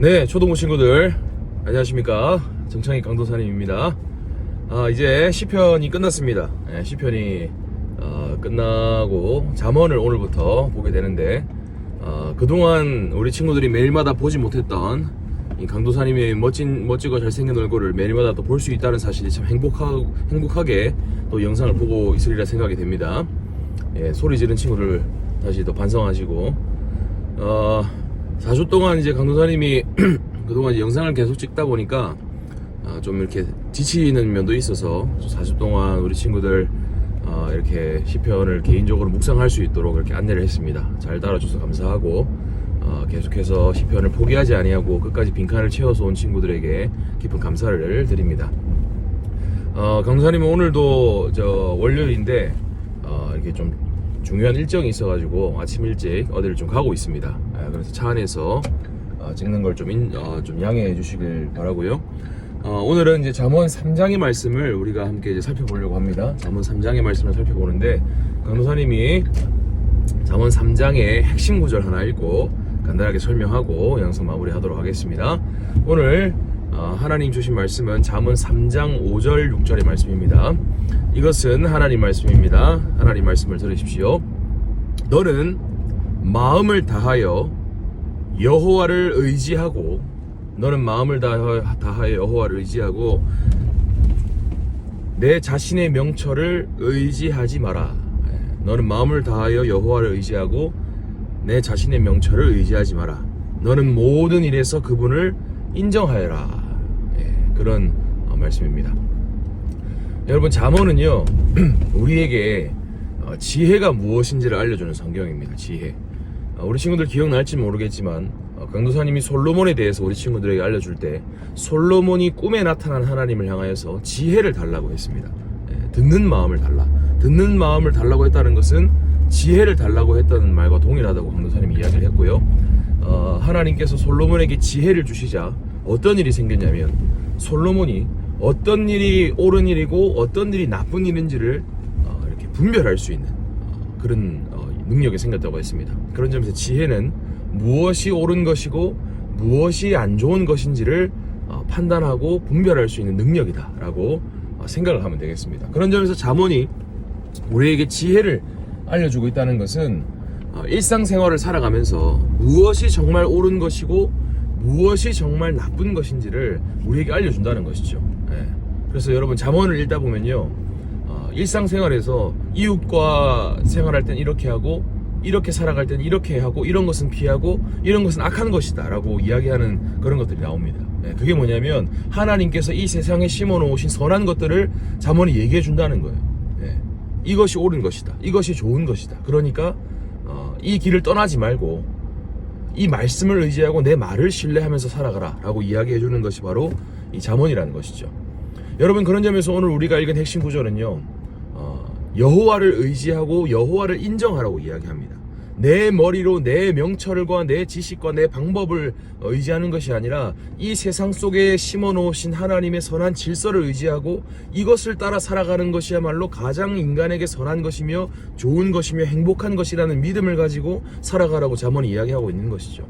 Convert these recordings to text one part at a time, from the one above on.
네, 초동부 친구들 안녕하십니까. 정창희 강도사님입니다. 이제 시편이 끝났습니다. 네, 시편이 끝나고 잠언을 오늘부터 보게 되는데 그동안 우리 친구들이 매일마다 보지 못했던 이 강도사님의 멋지고 잘생긴 얼굴을 매일마다 또 볼 수 있다는 사실이 참 행복하게 또 영상을 보고 있으리라 생각이 됩니다. 예, 소리 지른 친구를 다시 또 반성하시고 4주 동안 이제 강도사님이 그동안 이제 영상을 계속 찍다 보니까 좀 이렇게 지치는 면도 있어서 4주 동안 우리 친구들 이렇게 시편을 개인적으로 묵상할 수 있도록 이렇게 안내를 했습니다. 잘 따라줘서 감사하고 계속해서 시편을 포기하지 아니하고 끝까지 빈칸을 채워서 온 친구들에게 깊은 감사를 드립니다. 강도사님은 오늘도 월요일인데 이렇게 좀 중요한 일정이 있어가지고 아침 일찍 어디를 좀 가고 있습니다. 그래서 차 안에서 찍는 걸 좀 양해해 주시길 바라고요. 오늘은 이제 잠언 3장의 말씀을 우리가 함께 이제 살펴보려고 합니다. 잠언 3장의 말씀을 살펴보는데 강도사님이 잠언 3장의 핵심 구절 하나 읽고 간단하게 설명하고 영상 마무리하도록 하겠습니다. 오늘 하나님 주신 말씀은 잠언 3장 5절 6절의 말씀입니다. 이것은 하나님 말씀입니다. 하나님 말씀을 들으십시오. 너는 마음을 다하여 여호와를 의지하고 너는 마음을 다하여 여호와를 의지하고 내 자신의 명철을 의지하지 마라. 너는 마음을 다하여 여호와를 의지하고 내 자신의 명철을 의지하지 마라. 너는 모든 일에서 그분을 인정하여라. 그런 말씀입니다. 여러분, 잠언은요 우리에게 지혜가 무엇인지를 알려주는 성경입니다. 지혜. 우리 친구들 기억날지 모르겠지만 강도사님이 솔로몬에 대해서 우리 친구들에게 알려줄 때 솔로몬이 꿈에 나타난 하나님을 향하여서 지혜를 달라고 했습니다. 듣는 마음을 달라. 듣는 마음을 달라고 했다는 것은 지혜를 달라고 했다는 말과 동일하다고 강도사님이 이야기를 했고요. 하나님께서 솔로몬에게 지혜를 주시자 어떤 일이 생겼냐면 솔로몬이 어떤 일이 옳은 일이고 어떤 일이 나쁜 일인지를 이렇게 분별할 수 있는 그런 능력이 생겼다고 했습니다. 그런 점에서 지혜는 무엇이 옳은 것이고 무엇이 안 좋은 것인지를 판단하고 분별할 수 있는 능력이다 라고 생각을 하면 되겠습니다. 그런 점에서 잠언이 우리에게 지혜를 알려주고 있다는 것은 일상생활을 살아가면서 무엇이 정말 옳은 것이고 무엇이 정말 나쁜 것인지를 우리에게 알려준다는 것이죠. 그래서 여러분, 잠언을 읽다 보면요 일상생활에서 이웃과 생활할 땐 이렇게 하고 이렇게 살아갈 땐 이렇게 하고 이런 것은 피하고 이런 것은 악한 것이다 라고 이야기하는 그런 것들이 나옵니다. 그게 뭐냐면 하나님께서 이 세상에 심어놓으신 선한 것들을 잠언이 얘기해 준다는 거예요. 이것이 옳은 것이다, 이것이 좋은 것이다. 그러니까 이 길을 떠나지 말고 이 말씀을 의지하고 내 말을 신뢰하면서 살아가라 라고 이야기해 주는 것이 바로 이 잠언이라는 것이죠. 여러분, 그런 점에서 오늘 우리가 읽은 핵심 구절은요 여호와를 의지하고 여호와를 인정하라고 이야기합니다. 내 머리로 내 명철과 내 지식과 내 방법을 의지하는 것이 아니라 이 세상 속에 심어놓으신 하나님의 선한 질서를 의지하고 이것을 따라 살아가는 것이야말로 가장 인간에게 선한 것이며 좋은 것이며 행복한 것이라는 믿음을 가지고 살아가라고 잠언이 이야기하고 있는 것이죠.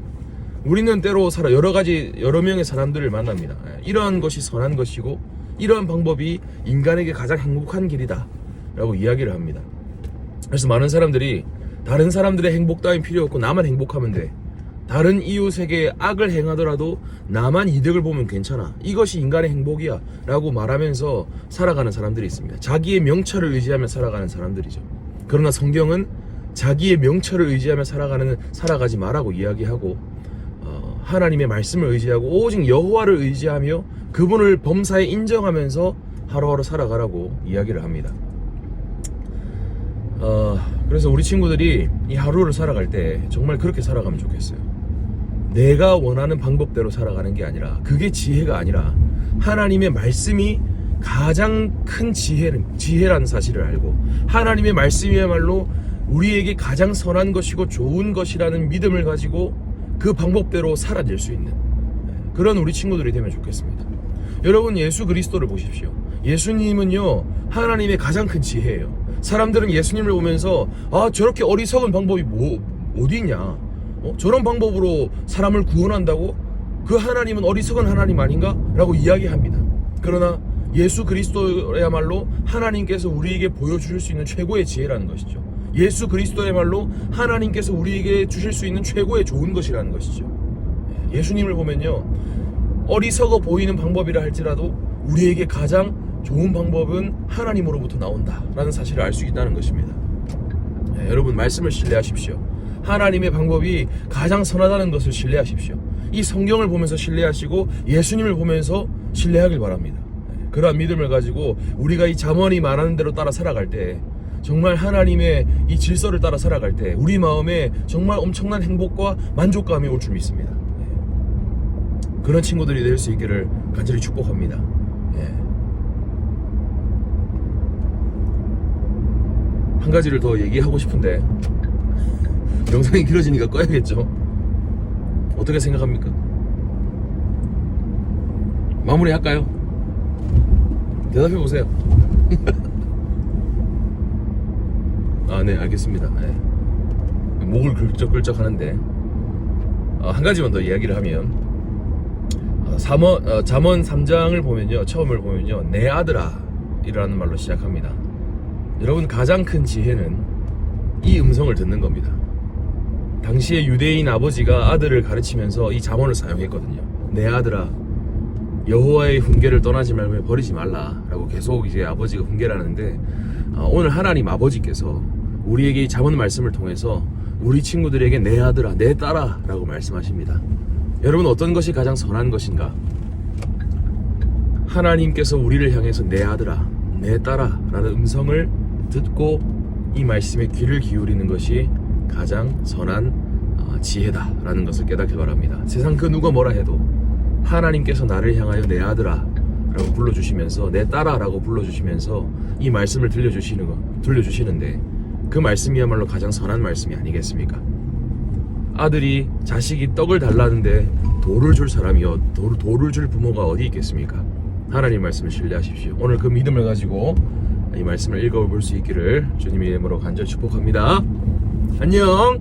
우리는 때로 여러 명의 사람들을 만납니다. 이러한 것이 선한 것이고 이러한 방법이 인간에게 가장 행복한 길이다 라고 이야기를 합니다. 그래서 많은 사람들이 다른 사람들의 행복 따윈 필요 없고 나만 행복하면 돼, 다른 이웃에게 악을 행하더라도 나만 이득을 보면 괜찮아, 이것이 인간의 행복이야 라고 말하면서 살아가는 사람들이 있습니다. 자기의 명철을 의지하며 살아가는 사람들이죠. 그러나 성경은 자기의 명철을 의지하며 살아가지 말라고 이야기하고 하나님의 말씀을 의지하고 오직 여호와를 의지하며 그분을 범사에 인정하면서 하루하루 살아가라고 이야기를 합니다. 그래서 우리 친구들이 이 하루를 살아갈 때 정말 그렇게 살아가면 좋겠어요. 내가 원하는 방법대로 살아가는 게 아니라, 그게 지혜가 아니라 하나님의 말씀이 가장 큰 지혜라는 사실을 알고 하나님의 말씀이야말로 우리에게 가장 선한 것이고 좋은 것이라는 믿음을 가지고 그 방법대로 살아낼 수 있는 그런 우리 친구들이 되면 좋겠습니다. 여러분, 예수 그리스도를 보십시오. 예수님은요 하나님의 가장 큰 지혜예요. 사람들은 예수님을 보면서 저렇게 어리석은 방법이 어디 있냐, 저런 방법으로 사람을 구원한다고? 그 하나님은 어리석은 하나님 아닌가? 라고 이야기합니다. 그러나 예수 그리스도야말로 하나님께서 우리에게 보여주실 수 있는 최고의 지혜라는 것이죠. 예수 그리스도야말로 하나님께서 우리에게 주실 수 있는 최고의 좋은 것이라는 것이죠. 예수님을 보면요, 어리석어 보이는 방법이라 할지라도 우리에게 가장 좋은 방법은 하나님으로부터 나온다 라는 사실을 알 수 있다는 것입니다. 여러분, 말씀을 신뢰하십시오. 하나님의 방법이 가장 선하다는 것을 신뢰하십시오. 이 성경을 보면서 신뢰하시고 예수님을 보면서 신뢰하길 바랍니다. 그러한 믿음을 가지고 우리가 이 잠언이 말하는 대로 따라 살아갈 때, 정말 하나님의 이 질서를 따라 살아갈 때 우리 마음에 정말 엄청난 행복과 만족감이 올 줄 믿습니다. 그런 친구들이 될 수 있기를 간절히 축복합니다. 한 가지를 더 얘기하고 싶은데 영상이 길어지니까 꺼야겠죠. 어떻게 생각합니까? 마무리할까요? 대답해 보세요. 아, 네, 알겠습니다. 목을 긁적긁적 하는데 한 가지만 더 이야기를 하면, 잠언 3장을 보면요, 처음을 보면요, 내 아들아 이라는 말로 시작합니다. 여러분, 가장 큰 지혜는 이 음성을 듣는 겁니다. 당시에 유대인 아버지가 아들을 가르치면서 이 잠언을 사용했거든요. 내 아들아, 여호와의 훈계를 떠나지 말며 버리지 말라 라고 계속 이제 아버지가 훈계를 하는데, 오늘 하나님 아버지께서 우리에게 이 잠언 말씀을 통해서 우리 친구들에게 내 아들아, 내 딸아 라고 말씀하십니다. 여러분, 어떤 것이 가장 선한 것인가? 하나님께서 우리를 향해서 내 아들아, 내 딸아 라는 음성을 듣고 이 말씀에 귀를 기울이는 것이 가장 선한 지혜다 라는 것을 깨닫기 바랍니다. 세상 그 누가 뭐라 해도 하나님께서 나를 향하여 내 아들아 라고 불러주시면서, 내 딸아 라고 불러주시면서 이 말씀을 들려주시는데, 그 말씀이야말로 가장 선한 말씀이 아니겠습니까? 아들이 자식이 떡을 달라는데 돌을 줄 사람이요, 돌을 줄 부모가 어디 있겠습니까? 하나님 말씀을 신뢰하십시오. 오늘 그 믿음을 가지고 이 말씀을 읽어볼 수 있기를 주님의 이름으로 간절히 축복합니다. 안녕.